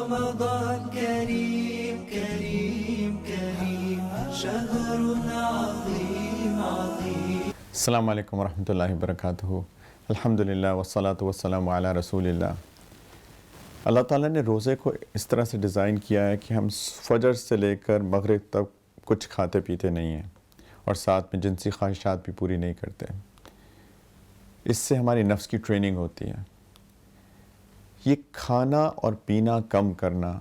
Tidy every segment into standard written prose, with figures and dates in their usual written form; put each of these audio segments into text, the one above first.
رمضان كريم كريم كريم شهر عظيم عظيم. السلام علیکم ورحمۃ اللہ وبرکاتہ. الحمدللہ والصلاۃ والسلام علی رسول اللہ. اللہ تعالیٰ نے روزے کو اس طرح سے ڈیزائن کیا ہے کہ ہم فجر سے لے کر مغرب تک کچھ کھاتے پیتے نہیں ہیں اور ساتھ میں جنسی خواہشات بھی پوری نہیں کرتے. اس سے ہماری نفس کی ٹریننگ ہوتی ہے. یہ کھانا اور پینا کم کرنا،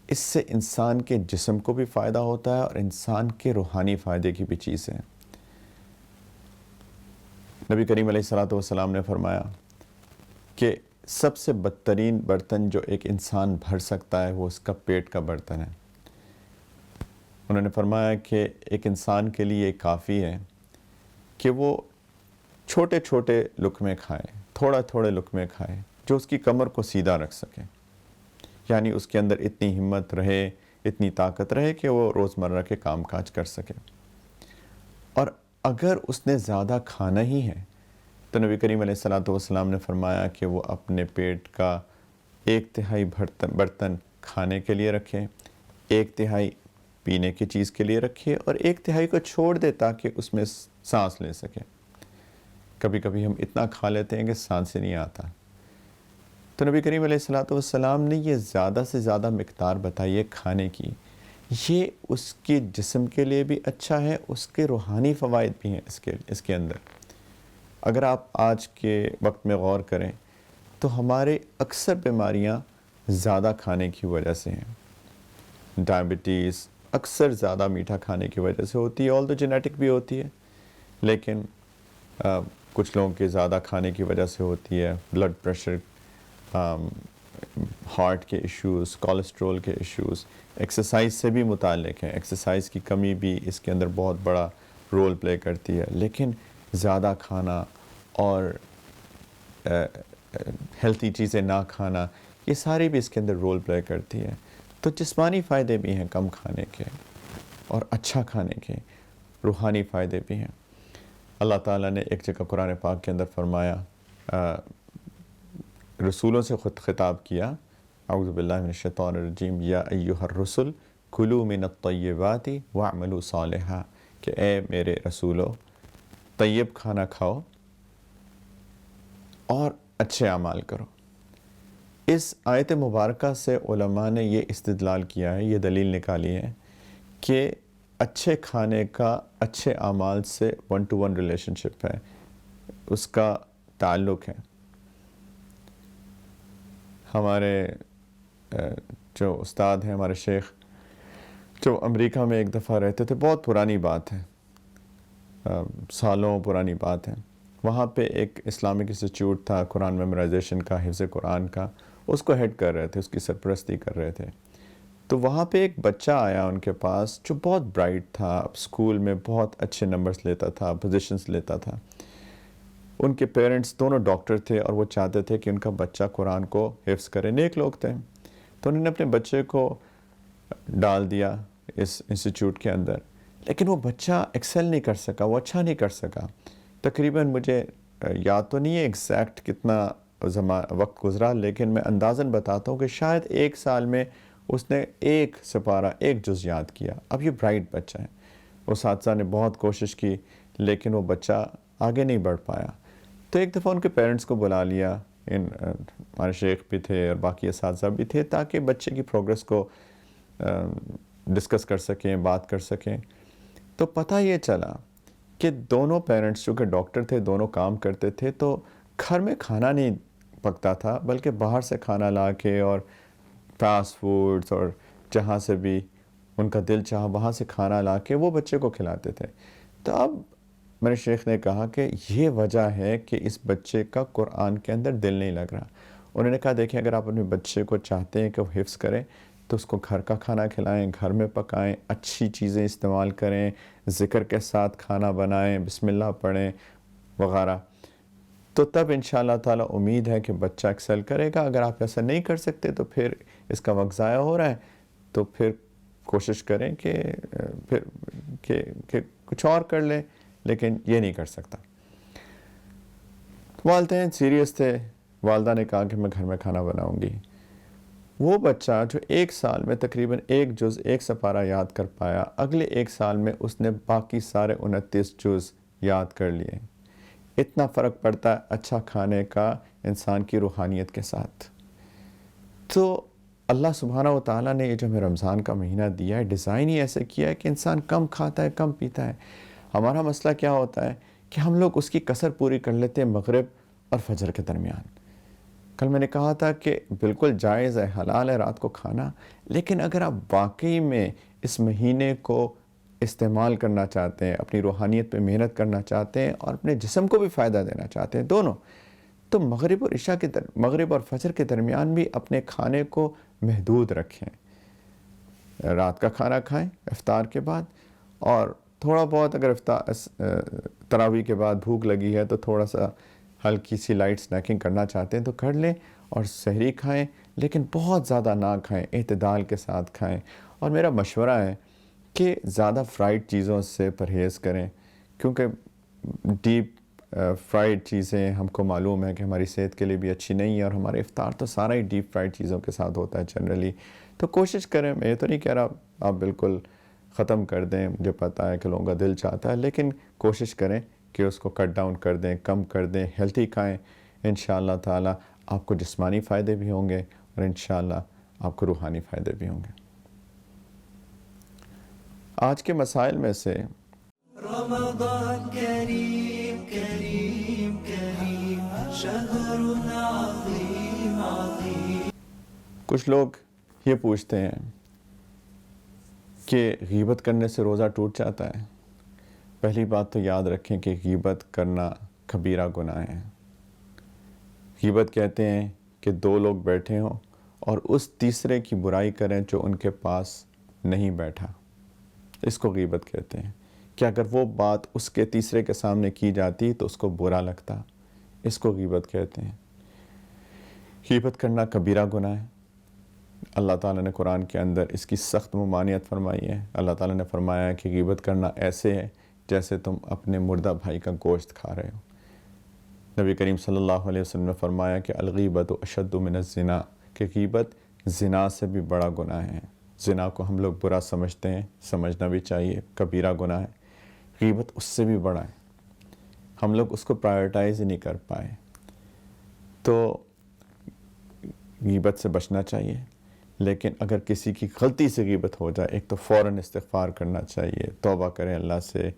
اس سے انسان کے جسم کو بھی فائدہ ہوتا ہے اور انسان کے روحانی فائدے کی بھی چیز ہے. نبی کریم علیہ الصلوۃ والسلام نے فرمایا کہ سب سے بدترین برتن جو ایک انسان بھر سکتا ہے وہ اس کا پیٹ کا برتن ہے. انہوں نے فرمایا کہ ایک انسان کے لیے کافی ہے کہ وہ چھوٹے چھوٹے لقمے کھائے، تھوڑے لقمے کھائے جو اس کی کمر کو سیدھا رکھ سکے. یعنی اس کے اندر اتنی ہمت رہے، اتنی طاقت رہے کہ وہ روزمرہ کے کام کاج کر سکے. اور اگر اس نے زیادہ کھانا ہی ہے تو نبی کریم علیہ الصلوۃ والسلام نے فرمایا کہ وہ اپنے پیٹ کا 1/3 برتن کھانے کے لیے رکھے، 1/3 پینے کی چیز کے لیے رکھے اور 1/3 کو چھوڑ دے تاکہ اس میں سانس لے سکے. کبھی کبھی ہم اتنا کھا لیتے ہیں کہ سانس ہی نہیں آتا. تو نبی کریم علیہ الصلوۃ والسلام نے یہ زیادہ سے زیادہ مقدار بتائی ہے کھانے کی. یہ اس کے جسم کے لیے بھی اچھا ہے، اس کے روحانی فوائد بھی ہیں اس کے اندر. اگر آپ آج کے وقت میں غور کریں تو ہمارے اکثر بیماریاں زیادہ کھانے کی وجہ سے ہیں. ڈائبٹیز اکثر زیادہ میٹھا کھانے کی وجہ سے ہوتی ہے، آلدو جینیٹک بھی ہوتی ہے، لیکن کچھ لوگوں کے زیادہ کھانے کی وجہ سے ہوتی ہے. بلڈ پریشر، ہارٹ کے ایشوز، کولیسٹرول کے ایشوز ایکسرسائز سے بھی متعلق ہیں. ایکسرسائز کی کمی بھی اس کے اندر بہت بڑا رول پلے کرتی ہے. لیکن زیادہ کھانا اور ہیلتھی چیزیں نہ کھانا، یہ ساری بھی اس کے اندر رول پلے کرتی ہے. تو جسمانی فائدے بھی ہیں کم کھانے کے اور اچھا کھانے کے، روحانی فائدے بھی ہیں. اللہ تعالیٰ نے ایک جگہ قرآن پاک کے اندر فرمایا، رسولوں سے خود خطاب کیا، اعوذ باللہ من الشیطان الرجیم، یا ایہا الرسل کلوا من الطیبات واعملوا صالحا، کہ اے میرے رسولو طیب کھانا کھاؤ اور اچھے اعمال کرو. اس آیت مبارکہ سے علماء نے یہ استدلال کیا ہے، یہ دلیل نکالی ہے کہ اچھے کھانے کا اچھے اعمال سے 1 to 1 ریلیشن شپ ہے، اس کا تعلق ہے. ہمارے جو استاد ہیں، ہمارے شیخ جو امریکہ میں ایک دفعہ رہتے تھے، بہت پرانی بات ہے، سالوں پرانی بات ہے. وہاں پہ ایک اسلامک انسٹیٹیوٹ تھا قرآن میمورائزیشن کا، حفظ قرآن کا، اس کو ہیڈ کر رہے تھے، اس کی سرپرستی کر رہے تھے. تو وہاں پہ ایک بچہ آیا ان کے پاس جو بہت برائٹ تھا، اسکول میں بہت اچھے نمبرز لیتا تھا، پوزیشنز لیتا تھا. ان کے پیرنٹس دونوں ڈاکٹر تھے اور وہ چاہتے تھے کہ ان کا بچہ قرآن کو حفظ کرے، نیک لوگ تھے. تو انہوں نے اپنے بچے کو ڈال دیا اس انسٹیٹیوٹ کے اندر، لیکن وہ بچہ ایکسل نہیں کر سکا، وہ اچھا نہیں کر سکا. تقریباً مجھے یاد تو نہیں ہے ایگزیکٹ کتنا وقت گزرا، لیکن میں اندازاً بتاتا ہوں کہ شاید 1 سال میں اس نے 1 سپارہ، 1 جز یاد کیا. اب یہ برائٹ بچہ ہے. اساتذہ نے بہت کوشش کی لیکن وہ بچہ آگے نہیں بڑھ پایا. تو ایک دفعہ ان کے پیرنٹس کو بلا لیا، ہمارے شیخ بھی تھے اور باقی اساتذہ بھی تھے، تاکہ بچے کی پروگرس کو ڈسکس کر سکیں، بات کر سکیں. تو پتہ یہ چلا کہ دونوں پیرنٹس جو کہ ڈاکٹر تھے، دونوں کام کرتے تھے، تو گھر میں کھانا نہیں پکتا تھا بلکہ باہر سے کھانا لا کے اور فاسٹ فوڈز اور جہاں سے بھی ان کا دل چاہا وہاں سے کھانا لا کے وہ بچے کو کھلاتے تھے. تو اب میرے شیخ نے کہا کہ یہ وجہ ہے کہ اس بچے کا قرآن کے اندر دل نہیں لگ رہا. انہوں نے کہا دیکھیں، اگر آپ اپنے بچے کو چاہتے ہیں کہ وہ حفظ کریں تو اس کو گھر کا کھانا کھلائیں، گھر میں پکائیں، اچھی چیزیں استعمال کریں، ذکر کے ساتھ کھانا بنائیں، بسم اللہ پڑھیں وغیرہ. تو تب انشاءاللہ تعالیٰ امید ہے کہ بچہ ایکسل کرے گا. اگر آپ ایسا نہیں کر سکتے تو پھر اس کا وقت ضائع ہو رہا ہے، تو پھر کوشش کریں کہ کچھ اور کر لیں، لیکن یہ نہیں کر سکتا. والدین سیریس تھے. والدہ نے کہا کہ میں گھر میں کھانا بناؤں گی. وہ بچہ جو 1 سال میں تقریباً 1 جز 1 سپارہ یاد کر پایا، اگلے 1 سال میں اس نے باقی سارے 29 جز یاد کر لیے۔ اتنا فرق پڑتا ہے اچھا کھانے کا انسان کی روحانیت کے ساتھ۔ تو اللہ سبحانہ و تعالیٰ نے یہ جو ہمیں رمضان کا مہینہ دیا ہے، ڈیزائن ہی ایسے کیا ہے کہ انسان کم کھاتا ہے، کم پیتا ہے۔ ہمارا مسئلہ کیا ہوتا ہے کہ ہم لوگ اس کی کسر پوری کر لیتے ہیں مغرب اور فجر کے درمیان۔ کل میں نے کہا تھا کہ بالکل جائز ہے، حلال ہے رات کو کھانا، لیکن اگر آپ واقعی میں اس مہینے کو استعمال کرنا چاہتے ہیں، اپنی روحانیت پہ محنت کرنا چاہتے ہیں اور اپنے جسم کو بھی فائدہ دینا چاہتے ہیں، دونوں، تو مغرب اور عشاء کے مغرب اور فجر کے درمیان بھی اپنے کھانے کو محدود رکھیں۔ رات کا کھانا کھائیں افطار کے بعد، اور تھوڑا بہت اگر تراویح کے بعد بھوک لگی ہے تو تھوڑا سا ہلکی سی لائٹ سنیکنگ کرنا چاہتے ہیں تو کر لیں، اور سحری کھائیں، لیکن بہت زیادہ نہ کھائیں، اعتدال کے ساتھ کھائیں۔ اور میرا مشورہ ہے کہ زیادہ فرائیڈ چیزوں سے پرہیز کریں، کیونکہ ڈیپ فرائیڈ چیزیں ہم کو معلوم ہے کہ ہماری صحت کے لیے بھی اچھی نہیں ہے، اور ہمارے افطار تو سارا ہی ڈیپ فرائیڈ چیزوں کے ساتھ ہوتا ہے جنرلی۔ تو کوشش کریں، میں یہ تو نہیں کہہ رہا آپ بالکل ختم کر دیں، مجھے پتہ ہے کہ لوگوں کا دل چاہتا ہے، لیکن کوشش کریں کہ اس کو کٹ ڈاؤن کر دیں، کم کر دیں، ہیلتھی کھائیں۔ انشاءاللہ تعالی آپ کو جسمانی فائدے بھی ہوں گے، اور انشاءاللہ آپ کو روحانی فائدے بھی ہوں گے۔ آج کے مسائل میں سے رمضان کریم کریم کریم شہر عظیم عظیم۔ کچھ لوگ یہ پوچھتے ہیں کہ غیبت کرنے سے روزہ ٹوٹ جاتا ہے۔ پہلی بات تو یاد رکھیں کہ غیبت کرنا کبیرہ گناہ ہے۔ غیبت کہتے ہیں کہ 2 لوگ بیٹھے ہوں اور اس تیسرے کی برائی کریں جو ان کے پاس نہیں بیٹھا، اس کو غیبت کہتے ہیں۔ کہ اگر وہ بات اس کے تیسرے کے سامنے کی جاتی تو اس کو برا لگتا، اس کو غیبت کہتے ہیں۔ غیبت کرنا کبیرہ گناہ ہے۔ اللہ تعالیٰ نے قرآن کے اندر اس کی سخت ممانعت فرمائی ہے۔ اللہ تعالیٰ نے فرمایا ہے کہ غیبت کرنا ایسے ہے جیسے تم اپنے مردہ بھائی کا گوشت کھا رہے ہو۔ نبی کریم صلی اللہ علیہ وسلم نے فرمایا کہ الغیبۃ اشد من الزنا، کہ غیبت زنا سے بھی بڑا گناہ ہے۔ زنا کو ہم لوگ برا سمجھتے ہیں، سمجھنا بھی چاہیے، کبیرہ گناہ ہے۔ غیبت اس سے بھی بڑا ہے، ہم لوگ اس کو پرائیورٹائز ہی نہیں کر پائے۔ تو غیبت سے بچنا چاہیے، لیکن اگر کسی کی غلطی سے غیبت ہو جائے، ایک تو فوراً استغفار کرنا چاہیے، توبہ کریں اللہ سے،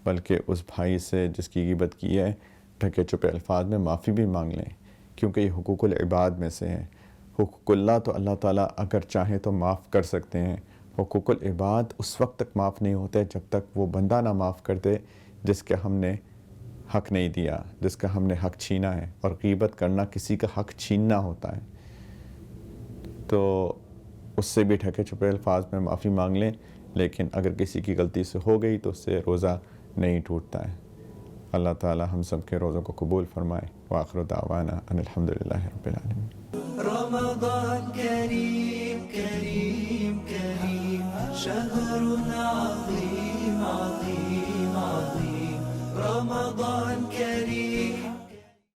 بلکہ اس بھائی سے جس کی غیبت کی ہے ڈھکے چھپے الفاظ میں معافی بھی مانگ لیں، کیونکہ یہ حقوق العباد میں سے ہے۔ حقوق اللہ تو اللہ تعالیٰ اگر چاہیں تو معاف کر سکتے ہیں، حقوق العباد اس وقت تک معاف نہیں ہوتے جب تک وہ بندہ نہ معاف کر دے جس کے ہم نے حق نہیں دیا، جس کا ہم نے حق چھینا ہے، اور غیبت کرنا کسی کا حق چھیننا ہوتا ہے۔ تو اس سے بھی ڈھکے چھپے الفاظ میں معافی مانگ لیں، لیکن اگر کسی کی غلطی سے ہو گئی تو اس سے روزہ نہیں ٹوٹتا ہے۔ اللہ تعالی ہم سب کے روزوں کو قبول فرمائے۔ وآخر دعوانا ان الحمدللہ رب العالمین۔ رمضان کریم